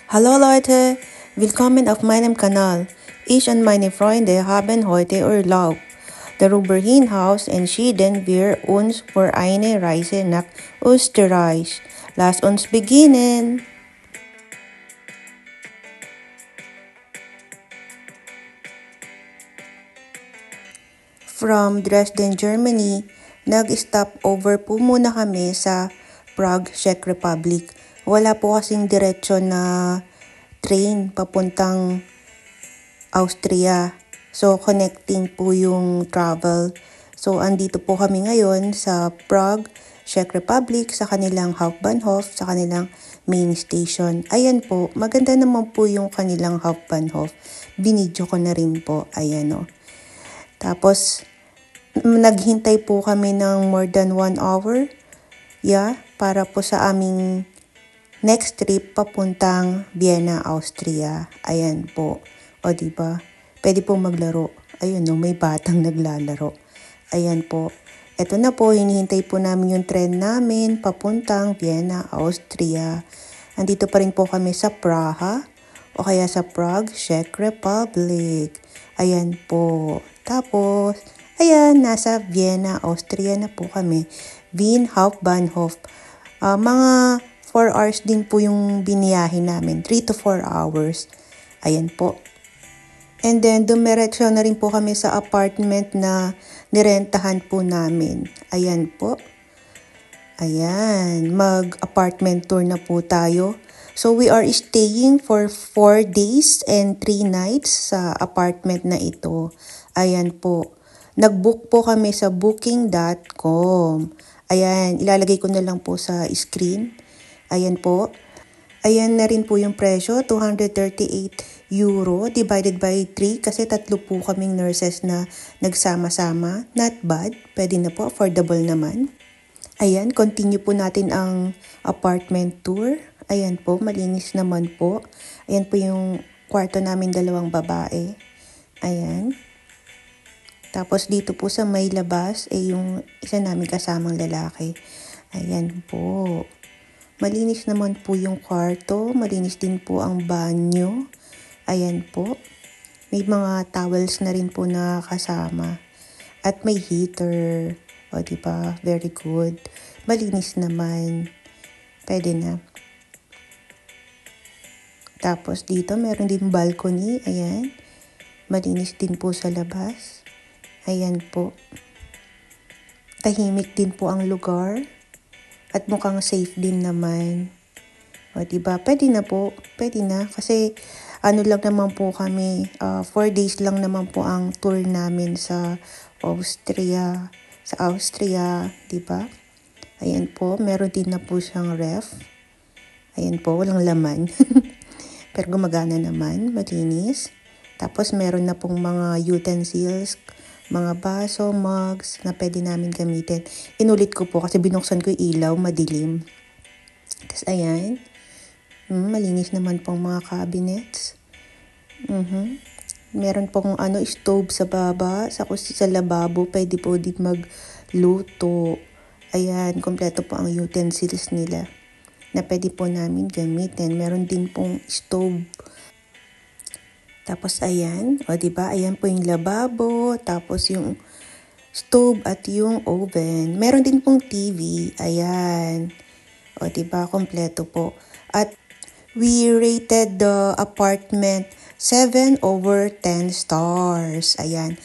Hallo Leute, willkommen auf meinem Kanal. Ich und meine Freunde haben heute Urlaub. Darüber hinaus entschieden wir uns für eine Reise nach Österreich. Lasst uns beginnen. From Dresden, Germany, nag-stop over po muna kami sa Prague, Czech Republic. Wala po kasing diretsyo na train papuntang Austria. So, connecting po yung travel. So, andito po kami ngayon sa Prague, Czech Republic, sa kanilang Hauptbahnhof, sa kanilang main station. Ayan po, maganda naman po yung kanilang Hauptbahnhof. Binidyo ko na rin po, ayan o. Tapos, naghintay po kami ng more than 1 hour. Para po sa aming next trip papuntang Vienna, Austria. Ayan po. O diba? Pwede po maglaro. Ayun no, may batang naglalaro. Ayan po. Ito na po, hinihintay po namin yung tren namin papuntang Vienna, Austria. Andito pa rin po kami sa Praha o kaya sa Prague, Czech Republic. Ayan po. Tapos, ayan, nasa Vienna, Austria na po kami. Wien Hauptbahnhof. Mga 4 hours din po yung biniyahin namin. 3 to 4 hours. Ayan po. And then, dumiretso na rin po kami sa apartment na nirentahan po namin. Ayan po. Ayan. Mag-apartment tour na po tayo. So, we are staying for 4 days and 3 nights sa apartment na ito. Ayan po. Nag-book po kami sa booking.com. Ayan. Ilalagay ko na lang po sa screen. Ayan po. Ayan na rin po yung presyo, €238 divided by 3 kasi tatlo po kaming nurses na nagsama-sama. Not bad. Pwede na po, affordable naman. Ayan, continue po natin ang apartment tour. Ayan po, malinis naman po. Ayan po yung kwarto namin, 2 babae. Ayan. Tapos dito po sa may labas, yung isa namin kasamang lalaki. Ayan po. Malinis naman po yung kwarto. Malinis din po ang banyo. Ayan po. May mga towels na rin po na kasama. At may heater. O diba? Very good. Malinis naman. Pwede na. Tapos dito meron din balcony. Ayan. Malinis din po sa labas. Ayan po. Tahimik din po ang lugar. At mukhang safe din naman. O diba? Pwede na po. Pwede na. Kasi lang naman po kami. 4 days lang naman po ang tour namin sa Austria. Sa Austria. Diba? Ayan po. Meron din na po siyang ref. Ayan po. Walang laman. Pero gumagana naman. Malinis. Tapos meron na pong mga utensils, mga baso, mugs na pwede namin gamitin. Inulit ko po kasi binuksan ko yung ilaw, madilim. Tapos ayan. Malinis naman pong mga cabinets. Meron pong stove sa baba. Sa lababo, pwede po din magluto. Ayan, kompleto po ang utensils nila na pwede po namin gamitin. Meron din pong stove. Tapos ayan, o diba? Ayan po yung lababo, tapos yung stove at yung oven. Meron din pong TV, ayan. O diba? Kompleto po. At we rated the apartment 7/10 stars. Ayan.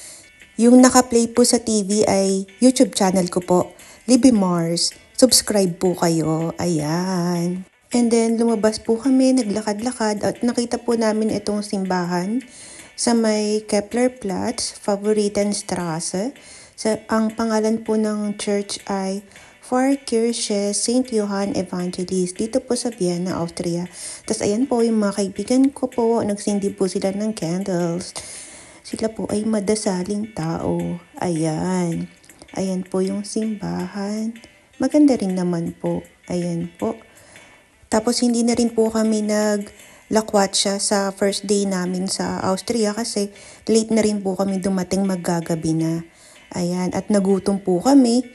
Yung naka-play po sa TV ay YouTube channel ko po, Libby Mars. Subscribe po kayo. Ayan. And then, lumabas po kami, naglakad-lakad at nakita po namin itong simbahan sa may Keplerplatz, Favoritenstraße. Ang pangalan po ng church ay Pfarrkirche St. Johann Evangelist dito po sa Vienna, Austria. Tapos ayan po yung mga kaibigan ko po, nagsindi po sila ng candles. Sila po ay madasaling tao. Ayan. Ayan po yung simbahan. Maganda rin naman po. Ayan po. Tapos hindi na rin po kami naglakwatsa sa first day namin sa Austria kasi late na rin po kami dumating, maggagabi na. Ayan, at nagutom po kami.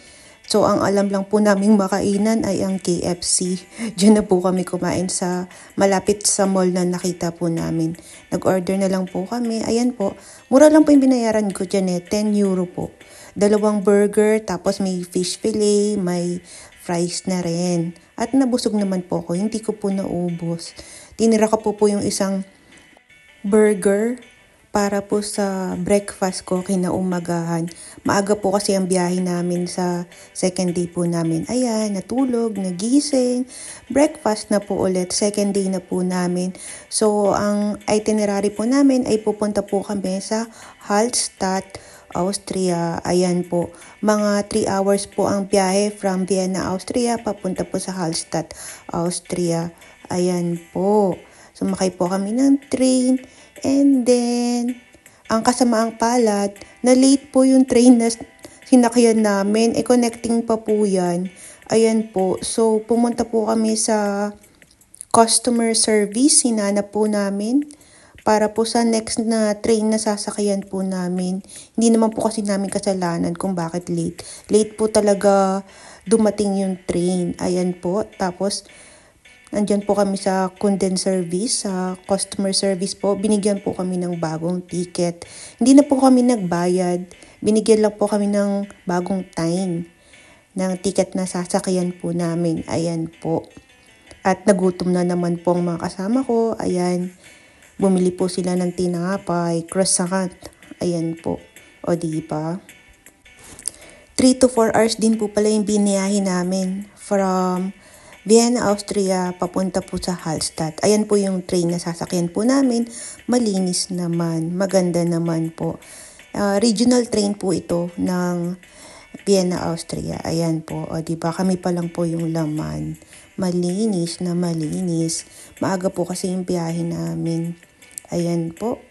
So, ang alam lang po naming makainan ay ang KFC. Diyan na po kami kumain sa malapit sa mall na nakita po namin. Nag-order na lang po kami. Ayan po, mura lang po yung binayaran ko dyan eh, 10 euro po. Dalawang burger, tapos may fish fillet, may fries na rin. At nabusog naman po ako, hindi ko po naubos. Tinira ko po yung isang burger para po sa breakfast ko kinaumagahan. Maaga po kasi ang biyahe namin sa second day po namin. Ayan, natulog, nagising, breakfast na po ulit, second day na po namin. So, ang itinerary po namin ay pupunta po kami sa Hallstatt, Austria. Ayan po, mga 3 hours po ang biyahe from Vienna, Austria, papunta po sa Hallstatt, Austria. Ayan po. Sumakay po kami ng train. And then, ang kasamaang palad, na late po yung train na sinakyan namin. Connecting pa po yan. Ayan po. So, pumunta po kami sa customer service. Hinanap po namin para po sa next na train na sasakyan po namin. Hindi naman po kasi namin kasalanan kung bakit late. Late po talaga dumating yung train. Ayan po. Tapos, nandyan po kami sa condense service, sa customer service po. Binigyan po kami ng bagong ticket. Hindi na po kami nagbayad. Binigyan lang po kami ng bagong time ng ticket na sasakyan po namin. Ayan po. At nagutom na naman po ang mga kasama ko. Ayan. Bumili po sila ng tinapay, croissant. Ayan po. O diba? 3 to 4 hours din po pala yung biniyahe namin from Vienna, Austria, papunta po sa Hallstatt. Ayan po yung train na sasakyan po namin. Malinis naman, maganda naman po. Regional train po ito ng Vienna, Austria. Ayan po, o diba kami pa lang po yung laman. Malinis na malinis. Maaga po kasi yung biyahe namin. Ayan po.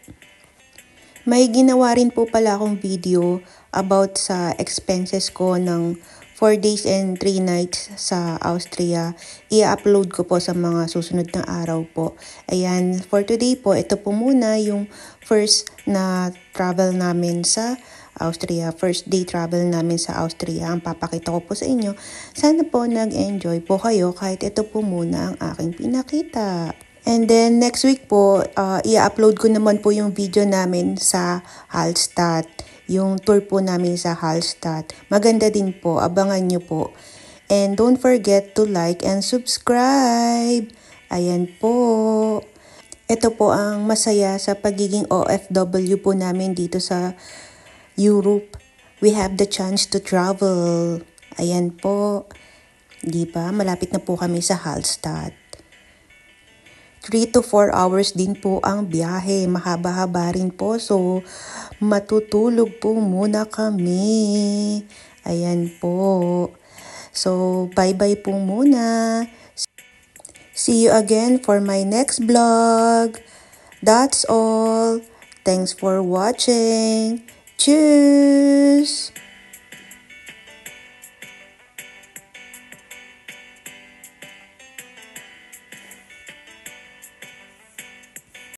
May ginawa rin po pala akong video about sa expenses ko ng 4 days and 3 nights sa Austria. I-upload ko po sa mga susunod na araw po. Ayan, for today po, ito po muna yung first na travel namin sa Austria. First day travel namin sa Austria. Ang papakita ko po sa inyo. Sana po nag-enjoy po kayo kahit ito po muna ang aking pinakita. And then next week po, i-upload ko naman po yung video namin sa Hallstatt. Yung tour po namin sa Hallstatt. Maganda din po, abangan nyo po. And don't forget to like and subscribe. Ayan po. Ito po ang masaya sa pagiging OFW po namin dito sa Europe. We have the chance to travel. Ayan po. Di ba? Malapit na po kami sa Hallstatt. 3 to 4 hours din po ang biyahe. Mahaba-haba rin po. So, matutulog po muna kami. Ayan po. So, bye-bye po muna. See you again for my next vlog. That's all. Thanks for watching. Tschüss!